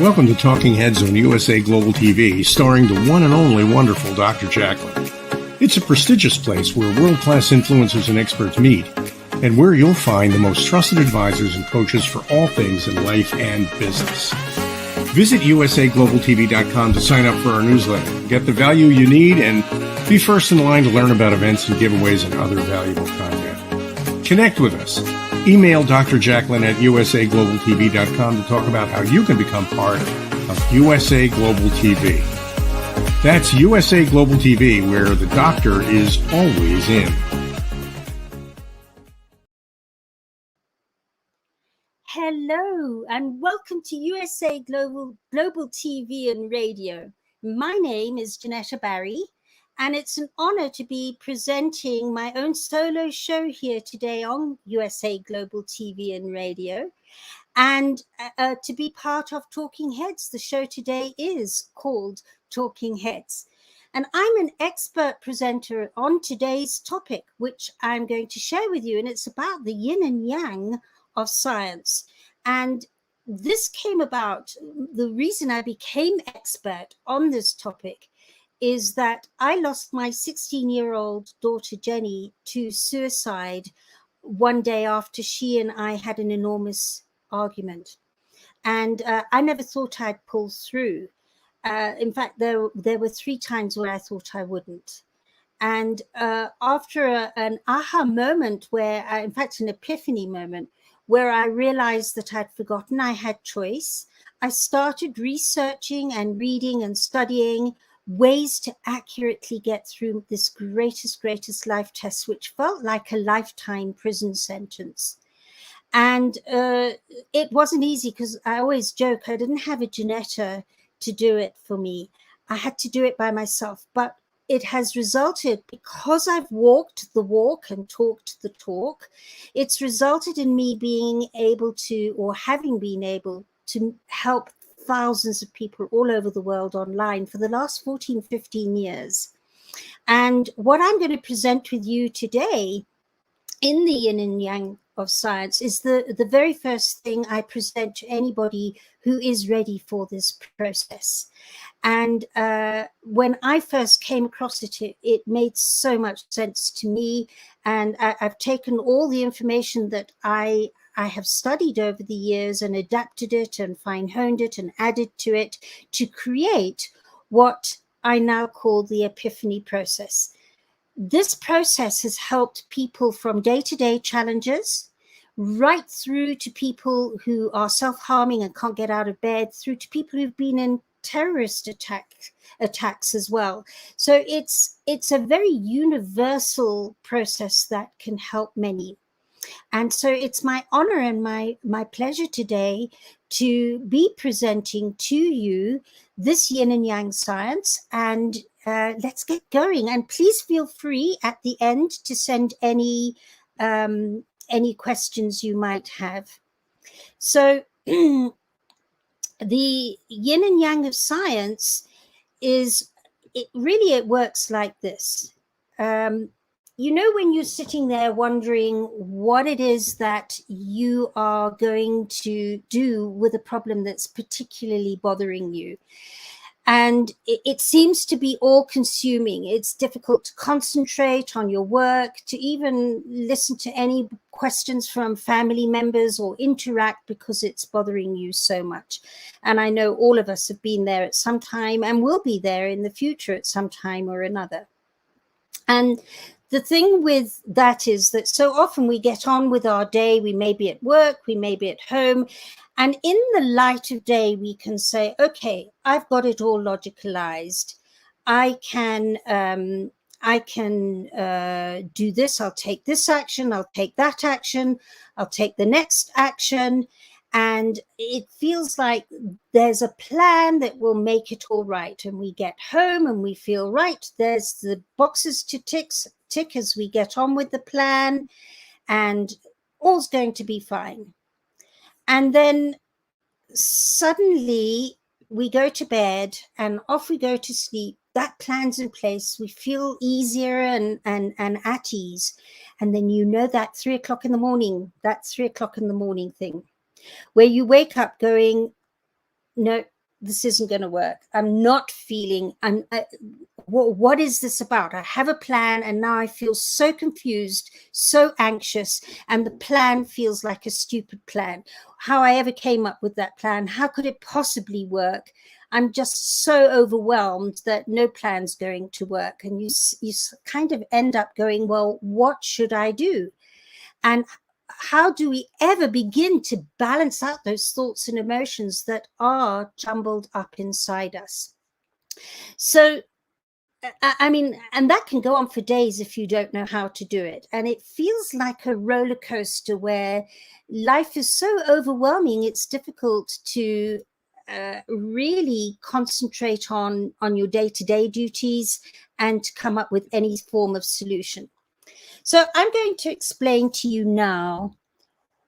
Welcome to Talking Heads on USA Global TV, starring the one and only wonderful Dr. Jacqueline. It's a prestigious place where world-class influencers and experts meet, and where you'll find the most trusted advisors and coaches for all things in life and business. Visit usaglobaltv.com to sign up for our newsletter, get the value you need, and be first in line to learn about events and giveaways and other valuable content. Connect with us. Email Dr. Jacqueline at usaglobaltv.com to talk about how you can become part of USA Global TV. That's USA Global TV, where the doctor is always in. Hello, and welcome to USA Global TV and Radio. My name is Jenetta Barry, and it's an honor to be presenting my own solo show here today on USA Global TV and Radio, and to be part of Talking Heads. The show today is called Talking Heads, and I'm an expert presenter on today's topic, which I'm going to share with you, and it's about the yin and yang of science. And this came about, the reason I became expert on this topic is that I lost my 16-year-old daughter, Jenny, to suicide one day after she and I had an enormous argument. And I never thought I'd pull through. In fact, there were 3 times where I thought I wouldn't. And after an aha moment where, in fact, an epiphany moment, where I realized that I'd forgotten I had choice, I started researching and reading and studying ways to accurately get through this greatest life test, which felt like a lifetime prison sentence. And it wasn't easy, because I always joke, I didn't have a Jenetta to do it for me. I had to do it by myself. But it has resulted, because I've walked the walk and talked the talk, it's resulted in me being able to, or having been able to, help thousands of people all over the world online for the last 14, 15 years. And what I'm going to present with you today in the yin and yang of science is the very first thing I present to anybody who is ready for this process. And when I first came across it, it made so much sense to me. And I've taken all the information that I have studied over the years and adapted it and fine-honed it and added to it to create what I now call the Epiphany Process. This process has helped people from day-to-day challenges right through to people who are self-harming and can't get out of bed, through to people who've been in terrorist attacks as well. So it's a very universal process that can help many. And so it's my honor and my pleasure today to be presenting to you this yin and yang science. And let's get going. And please feel free at the end to send any questions you might have. So the yin and yang of science is, it works like this. You know, when you're sitting there wondering what it is that you are going to do with a problem that's particularly bothering you, and it seems to be all consuming. It's difficult to concentrate on your work, to even listen to any questions from family members or interact, because it's bothering you so much. And I know all of us have been there at some time and will be there in the future at some time or another. And the thing with that is that so often we get on with our day. We may be at work, we may be at home, and in the light of day, we can say, okay, I've got it all logicalized. I can do this. I'll take this action. I'll take that action. I'll take the next action. And it feels like there's a plan that will make it all right. And we get home and we feel, right, there's the boxes to tick as we get on with the plan, and all's going to be fine. And then suddenly we go to bed and off we go to sleep. That plan's in place. We feel easier and at ease. And then, you know, that 3 o'clock in the morning, that 3 o'clock in the morning thing, where you wake up going, no, this isn't going to work. I'm not feeling, what is this about? I have a plan and now I feel so confused, so anxious, and the plan feels like a stupid plan. How I ever came up with that plan, how could it possibly work? I'm just so overwhelmed that no plan's going to work. And you kind of end up going, well, what should I do? And how do we ever begin to balance out those thoughts and emotions that are jumbled up inside us? So, I mean, and that can go on for days if you don't know how to do it. And it feels like a roller coaster where life is so overwhelming, it's difficult to really concentrate on your day-to-day duties and to come up with any form of solution. So I'm going to explain to you now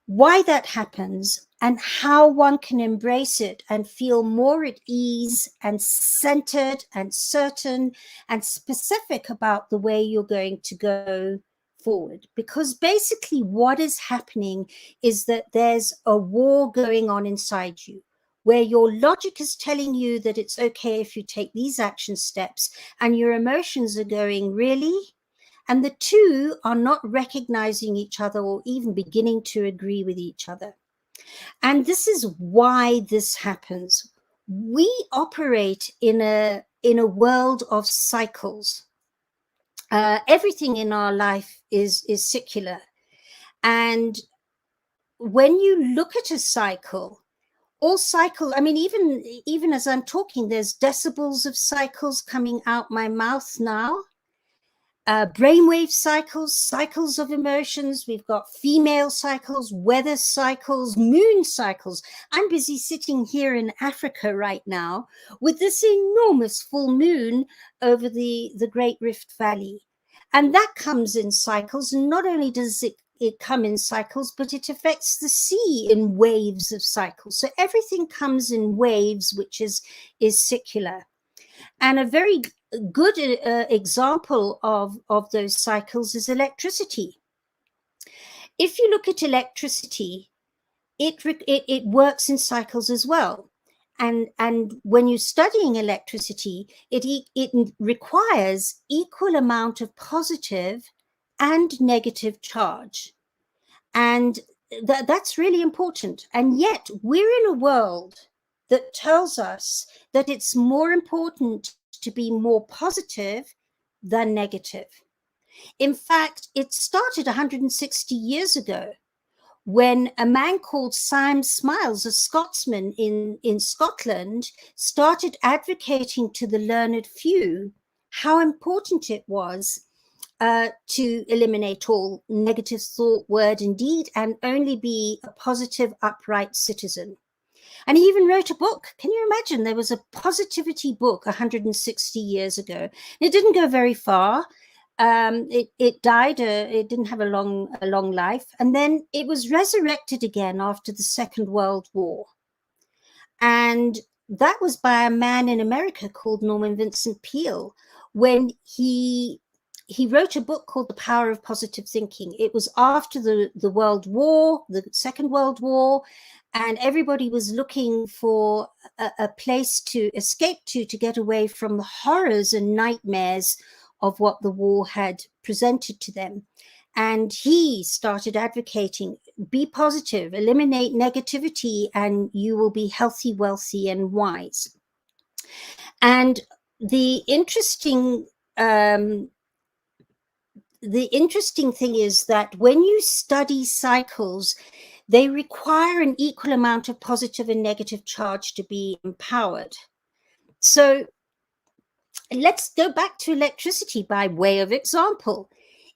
why that happens and how one can embrace it and feel more at ease and centered and certain and specific about the way you're going to go forward. Because basically what is happening is that there's a war going on inside you, where your logic is telling you that it's okay if you take these action steps, and your emotions are going, really? And the two are not recognizing each other or even beginning to agree with each other. And this is why this happens. We operate in a world of cycles. Everything in our life is secular. And when you look at a cycle, all cycle, I mean, even as I'm talking, there's decibels of cycles coming out my mouth now. Brainwave cycles, cycles of emotions. We've got female cycles, weather cycles, moon cycles. I'm busy sitting here in Africa right now with this enormous full moon over the Great Rift Valley. And that comes in cycles. And not only does it come in cycles, but it affects the sea in waves of cycles. So everything comes in waves, which is secular. And a very good example of those cycles is electricity. If you look at electricity, it works in cycles as well. And when you're studying electricity, it requires equal amount of positive and negative charge. And that's really important. And yet we're in a world that tells us that it's more important to be more positive than negative. In fact, it started 160 years ago when a man called Simon Smiles, a Scotsman in Scotland, started advocating to the learned few how important it was to eliminate all negative thought, word, and deed, and only be a positive, upright citizen. And he even wrote a book. Can you imagine? There was a positivity book 160 years ago. It didn't go very far. It died. It didn't have a long life. And then it was resurrected again after the Second World War. And that was by a man in America called Norman Vincent Peale, when he wrote a book called The Power of Positive Thinking. It was after the World War, the Second World War, and everybody was looking for a place to escape to get away from the horrors and nightmares of what the war had presented to them. And he started advocating, be positive, eliminate negativity, and you will be healthy, wealthy, and wise. And the interesting thing is that when you study cycles, they require an equal amount of positive and negative charge to be empowered. So let's go back to electricity by way of example.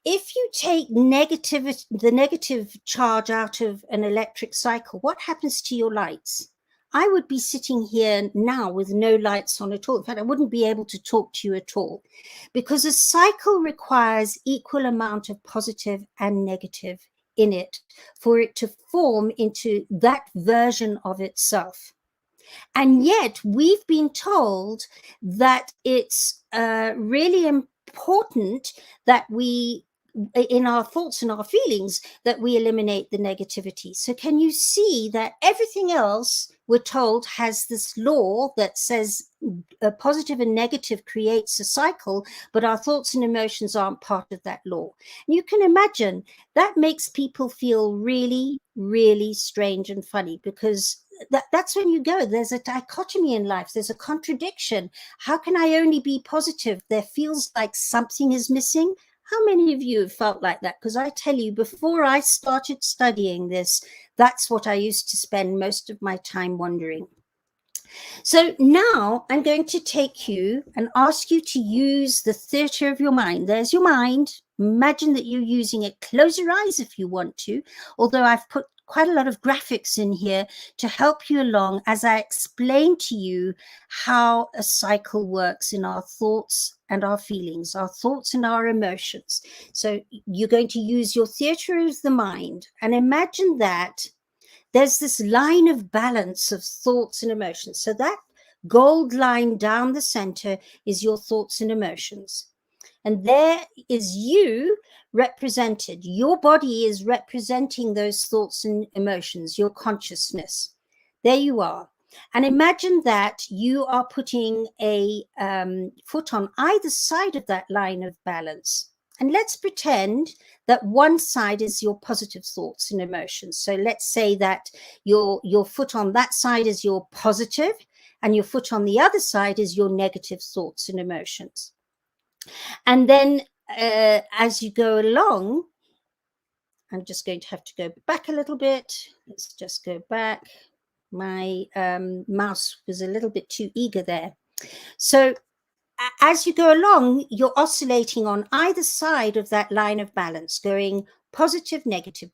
If you take the negative charge out of an electric cycle, what happens to your lights? I would be sitting here now with no lights on at all. In fact, I wouldn't be able to talk to you at all, because a cycle requires equal amount of positive and negative in it for it to form into that version of itself. And yet we've been told that it's really important that we, in our thoughts and our feelings, that we eliminate the negativity. So can you see that everything else we're told, has this law that says a positive and negative creates a cycle, but our thoughts and emotions aren't part of that law. And you can imagine that makes people feel really, really strange and funny, because that's when you go, there's a dichotomy in life, there's a contradiction. How can I only be positive? There feels like something is missing. How many of you have felt like that? Because I tell you, before I started studying this, that's what I used to spend most of my time wondering. So now I'm going to take you and ask you to use the theater of your mind. There's your mind. Imagine that you're using it. Close your eyes if you want to, although I've put quite a lot of graphics in here to help you along as I explain to you how a cycle works in our thoughts and our feelings, our thoughts and our emotions. So you're going to use your theater of the mind, and imagine that there's this line of balance of thoughts and emotions. So that gold line down the center is your thoughts and emotions. And there is you represented. Your body is representing those thoughts and emotions, your consciousness. There you are. And imagine that you are putting a foot on either side of that line of balance. And let's pretend that one side is your positive thoughts and emotions. So let's say that your foot on that side is your positive, and your foot on the other side is your negative thoughts and emotions. And then as you go along, I'm just going to have to go back a little bit. Let's just go back. My mouse was a little bit too eager there. So as you go along, you're oscillating on either side of that line of balance, going positive, negative,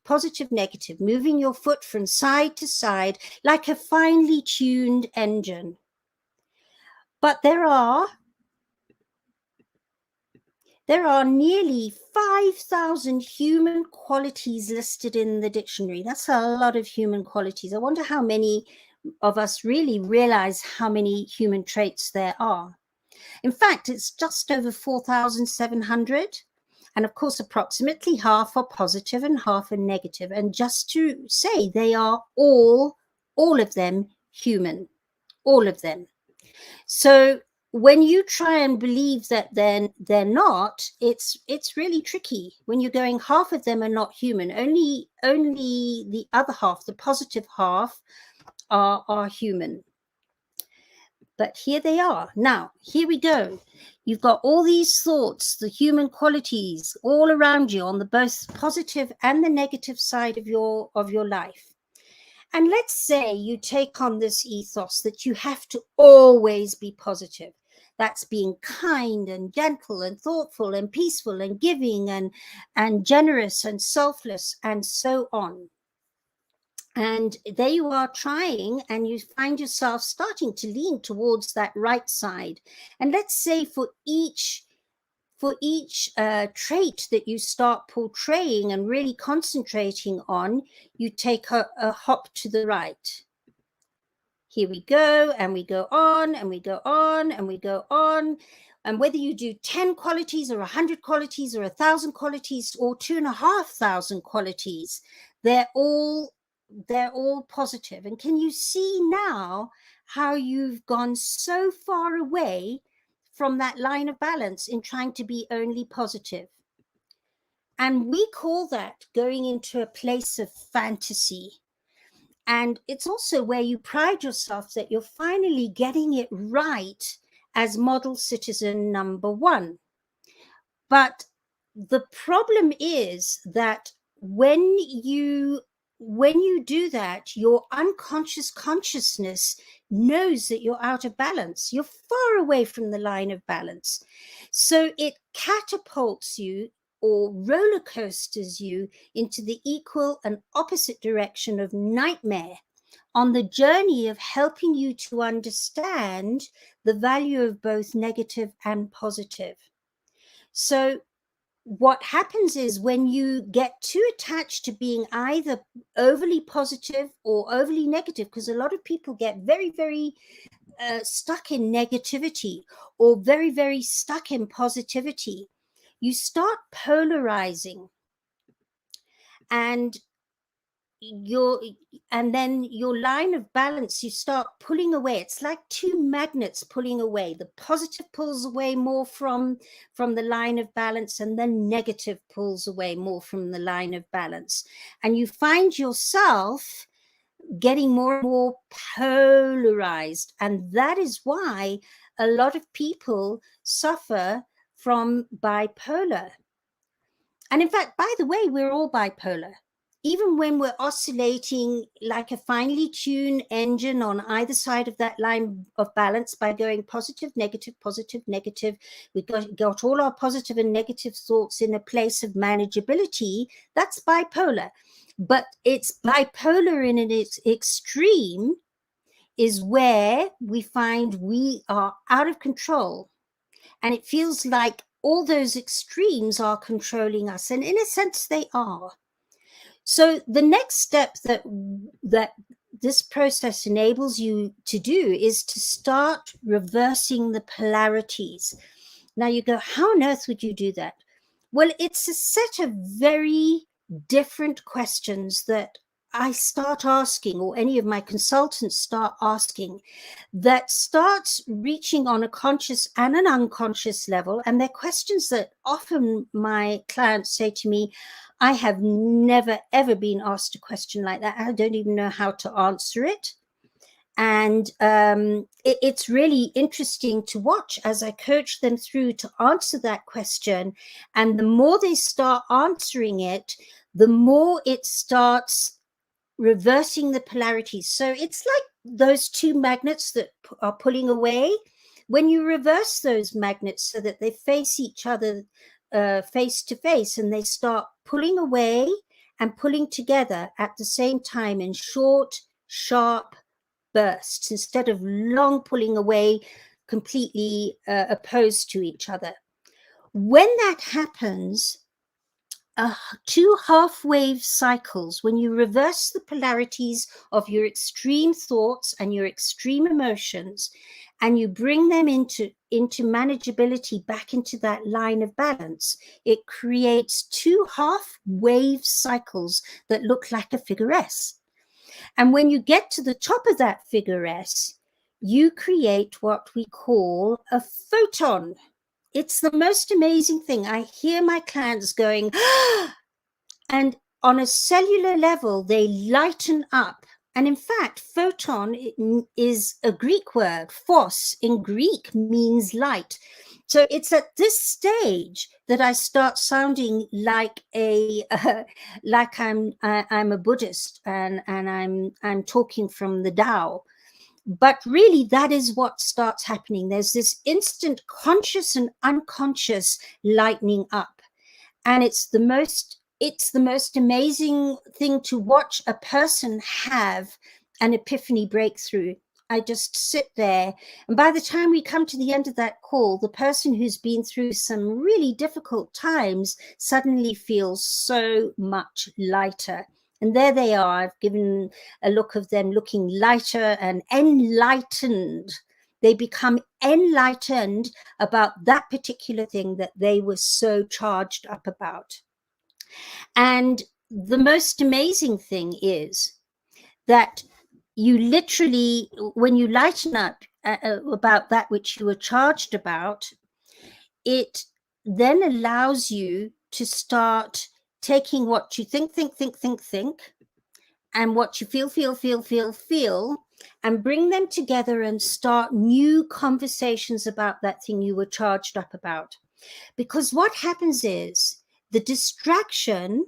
moving your foot from side to side like a finely tuned engine. But there are nearly 5,000 human qualities listed in the dictionary. That's a lot of human qualities. I wonder how many of us really realize how many human traits there are. In fact, it's just over 4,700. And of course, approximately half are positive and half are negative. And just to say, they are all of them human, all of them. So when you try and believe that they're not, it's really tricky. When you're going, half of them are not human, only the other half, the positive half, are human. But here they are. Now, here we go. You've got all these thoughts, the human qualities all around you on the both positive and the negative side of your life. And let's say you take on this ethos that you have to always be positive. That's being kind and gentle and thoughtful and peaceful and giving and generous and selfless and so on. And there you are trying, and you find yourself starting to lean towards that right side. And let's say for each trait that you start portraying and really concentrating on, you take a hop to the right. Here we go, and we go on, and we go on, and we go on. And whether you do 10 qualities or 100 qualities or 1,000 qualities or 2,500 qualities, they're all positive. And can you see now how you've gone so far away from that line of balance in trying to be only positive? And we call that going into a place of fantasy. And it's also where you pride yourself that you're finally getting it right as model citizen number one. But the problem is that when you do that, your unconscious consciousness knows that you're out of balance. You're far away from the line of balance. So it catapults you or roller coasters you into the equal and opposite direction of nightmare on the journey of helping you to understand the value of both negative and positive. So what happens is when you get too attached to being either overly positive or overly negative, because a lot of people get very, very stuck in negativity or very, very stuck in positivity, you start polarizing. And and then your line of balance, you start pulling away. It's like two magnets pulling away. The positive pulls away more from the line of balance, and then negative pulls away more from the line of balance. And you find yourself getting more and more polarized. And that is why a lot of people suffer from bipolar. And in fact, by the way, we're all bipolar. Even when we're oscillating like a finely tuned engine on either side of that line of balance by going positive, negative, we've got all our positive and negative thoughts in a place of manageability, that's bipolar. But it's bipolar in its extreme is where we find we are out of control. And it feels like all those extremes are controlling us. And in a sense, they are. So the next step that this process enables you to do is to start reversing the polarities. Now you go, how on earth would you do that? Well, it's a set of very different questions that I start asking, or any of my consultants start asking, that starts reaching on a conscious and an unconscious level. And they're questions that often my clients say to me, I have never, ever been asked a question like that. I don't even know how to answer it. And it's really interesting to watch as I coach them through to answer that question. And the more they start answering it, the more it starts reversing the polarities. So it's like those two magnets that are pulling away. When you reverse those magnets so that they face each other face to face, and they start pulling away and pulling together at the same time in short, sharp bursts, instead of long pulling away, completely opposed to each other. When that happens, two half-wave cycles, when you reverse the polarities of your extreme thoughts and your extreme emotions, and you bring them into manageability, back into that line of balance, it creates two half-wave cycles that look like a figure S. And when you get to the top of that figure S, you create what we call a photon. It's the most amazing thing. I hear my clients going, and on a cellular level, they lighten up. And in fact, photon is a Greek word. Phos in Greek means light. So it's at this stage that I start sounding like like I'm a Buddhist and I'm talking from the Tao. But really, that is what starts happening. There's this instant conscious and unconscious lightening up, and it's the most amazing thing to watch a person have an epiphany breakthrough. I just sit there, and by the time we come to the end of that call, the person who's been through some really difficult times suddenly feels so much lighter. And there they are. I've given a look of them looking lighter and enlightened. They become enlightened about that particular thing that they were so charged up about. And the most amazing thing is that you literally, when you lighten up about that which you were charged about, it then allows you to start taking what you think, and what you feel, and bring them together and start new conversations about that thing you were charged up about. Because what happens is the distraction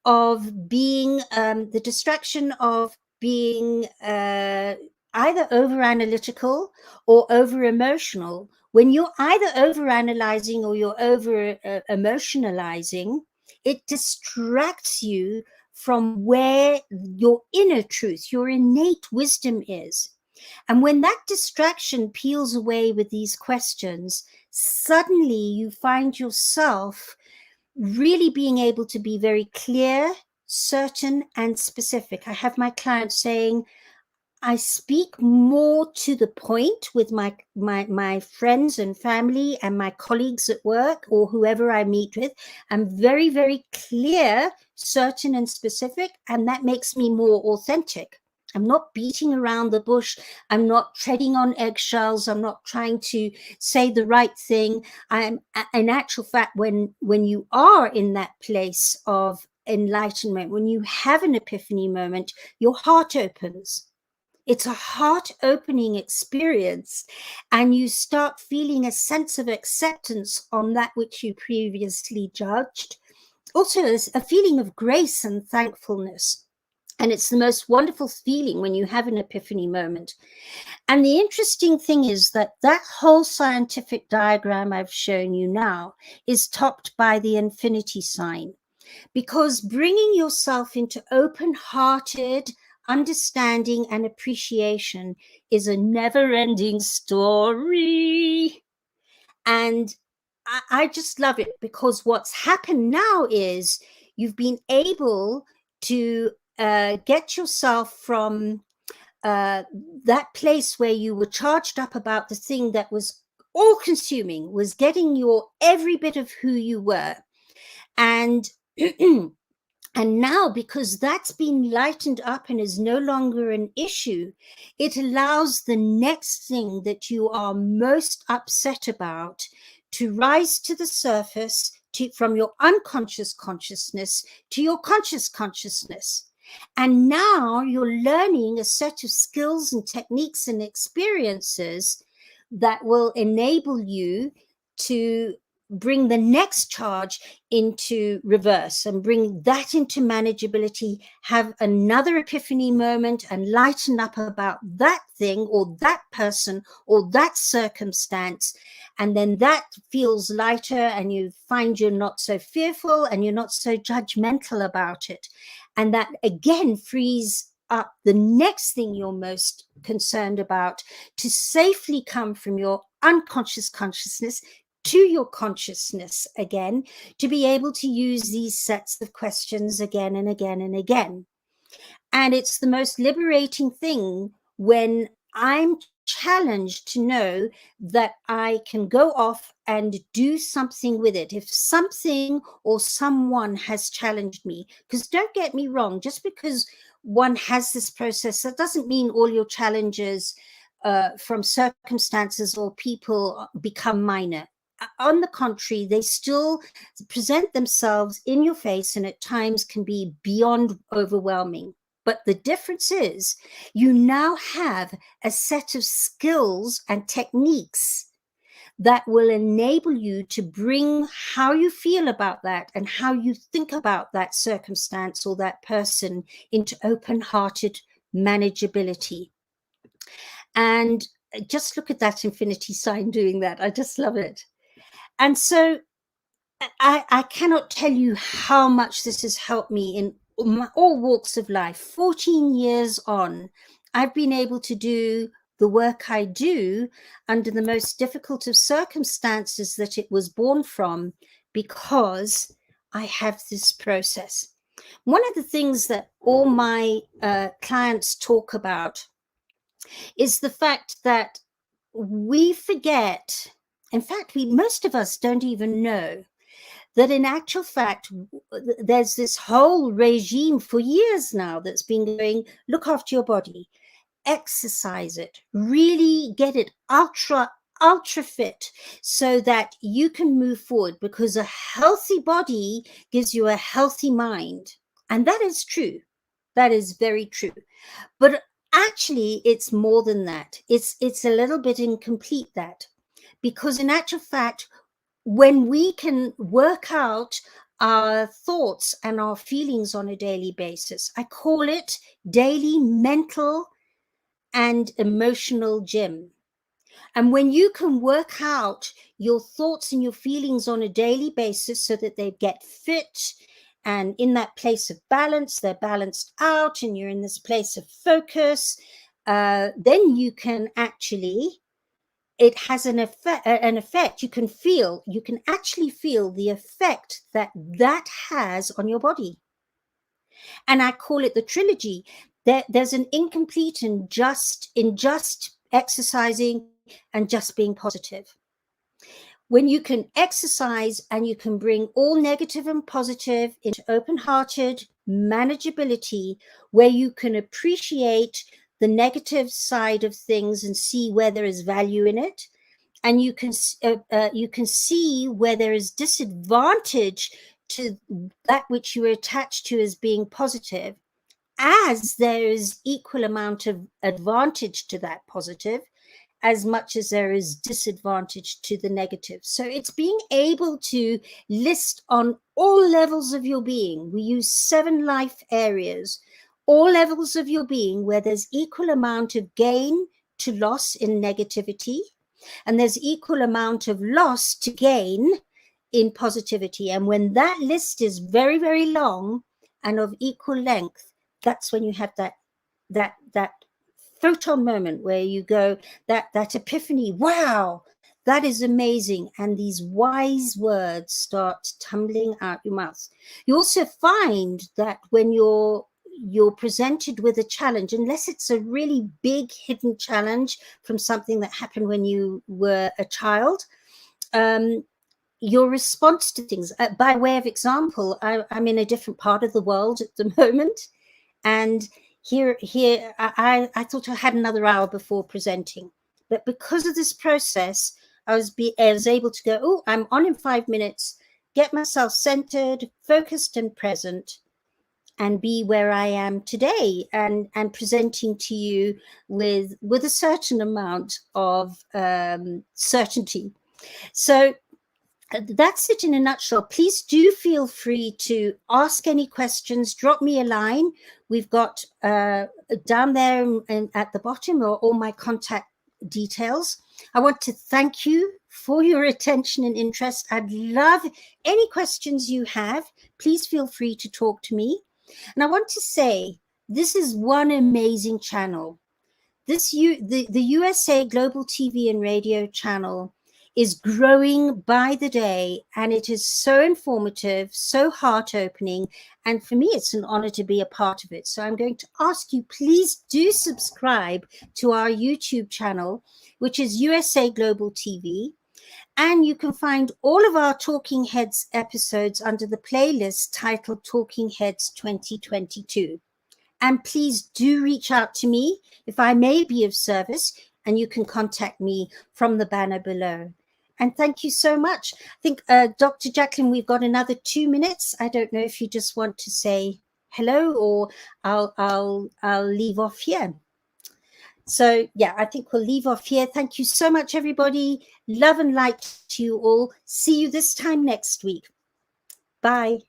of being either over analytical or over emotional. When you're either over analyzing or you're over emotionalizing, it distracts you from where your inner truth, your innate wisdom is. And when that distraction peels away with these questions, suddenly you find yourself really being able to be very clear, certain, and specific. I have my clients saying, I speak more to the point with my friends and family and my colleagues at work or whoever I meet with. I'm very, very clear, certain and specific, and that makes me more authentic. I'm not beating around the bush. I'm not treading on eggshells. I'm not trying to say the right thing. I'm, in actual fact, when you are in that place of enlightenment, when you have an epiphany moment, your heart opens. It's a heart-opening experience, and you start feeling a sense of acceptance on that which you previously judged. Also, a feeling of grace and thankfulness. And it's the most wonderful feeling when you have an epiphany moment. And the interesting thing is that that whole scientific diagram I've shown you now is topped by the infinity sign, because bringing yourself into open-hearted understanding and appreciation is a never-ending story. And I just love it, because what's happened now is you've been able to get yourself from that place where you were charged up about the thing that was all-consuming, was getting your every bit of who you were. And and now, because that's been lightened up and is no longer an issue, it allows the next thing that you are most upset about to rise to the surface, from your unconscious consciousness to your conscious consciousness. And now you're learning a set of skills and techniques and experiences that will enable you to bring the next charge into reverse and bring that into manageability, have another epiphany moment and lighten up about that thing or that person or that circumstance. And then that feels lighter, and you find you're not so fearful and you're not so judgmental about it. And that again frees up the next thing you're most concerned about to safely come from your unconscious consciousness to your consciousness again, to be able to use these sets of questions again and again and again. And it's the most liberating thing when I'm challenged to know that I can go off and do something with it. If something or someone has challenged me, because don't get me wrong, just because one has this process, that doesn't mean all your challenges from circumstances or people become minor. On the contrary, they still present themselves in your face and at times can be beyond overwhelming. But the difference is you now have a set of skills and techniques that will enable you to bring how you feel about that and how you think about that circumstance or that person into open-hearted manageability. And just look at that infinity sign doing that. I just love it. And so I cannot tell you how much this has helped me in all walks of life. 14 years on, I've been able to do the work I do under the most difficult of circumstances that it was born from, because I have this process. One of the things that all my clients talk about is the fact that we forget, in fact, most of us don't even know that in actual fact, there's this whole regime for years now that's been going, look after your body, exercise it, really get it ultra fit so that you can move forward, because a healthy body gives you a healthy mind. And that is true. That is very true. But actually, it's more than that. It's a little bit incomplete, that, because in actual fact, when we can work out our thoughts and our feelings on a daily basis, I call it daily mental and emotional gym. And when you can work out your thoughts and your feelings on a daily basis so that they get fit and in that place of balance, they're balanced out and you're in this place of focus, then you can actually, it has an effect. You can actually feel the effect that has on your body. And I call it the trilogy. there's an incomplete in just exercising and just being positive. When you can exercise and you can bring all negative and positive into open-hearted manageability, where you can appreciate the negative side of things and see where there is value in it, and you can see where there is disadvantage to that which you are attached to as being positive, as there is equal amount of advantage to that positive, as much as there is disadvantage to the negative. So it's being able to list on all levels of your being. We use 7 life areas, all levels of your being, where there's equal amount of gain to loss in negativity, and there's equal amount of loss to gain in positivity. And when that list is very, very long and of equal length, that's when you have that photon moment where you go, that epiphany, wow, that is amazing. And these wise words start tumbling out your mouth. You also find that when you're presented with a challenge, unless it's a really big hidden challenge from something that happened when you were a child, your response to things, by way of example, I'm in a different part of the world at the moment, and here I thought I had another hour before presenting, but because of this process, I was able to go, oh, I'm on in 5 minutes, get myself centered, focused and present, and be where I am today, and presenting to you with a certain amount of certainty. So that's it in a nutshell. Please do feel free to ask any questions, drop me a line. We've got down there and at the bottom are all my contact details. I want to thank you for your attention and interest. I'd love any questions you have. Please feel free to talk to me. And I want to say, this is one amazing channel. The USA Global TV and Radio channel is growing by the day, and it is so informative, so heart-opening, and for me it's an honor to be a part of it. So I'm going to ask you, please do subscribe to our YouTube channel, which is USA Global TV, and you can find all of our Talking Heads episodes under the playlist titled Talking Heads 2022. And please do reach out to me if I may be of service, and you can contact me from the banner below. And thank you so much. I think, Dr. Jacqueline, we've got another 2 minutes. I don't know if you just want to say hello, or I'll leave off here. So yeah, I think we'll leave off here. Thank you so much, everybody. Love and light to you all. See you this time next week. Bye.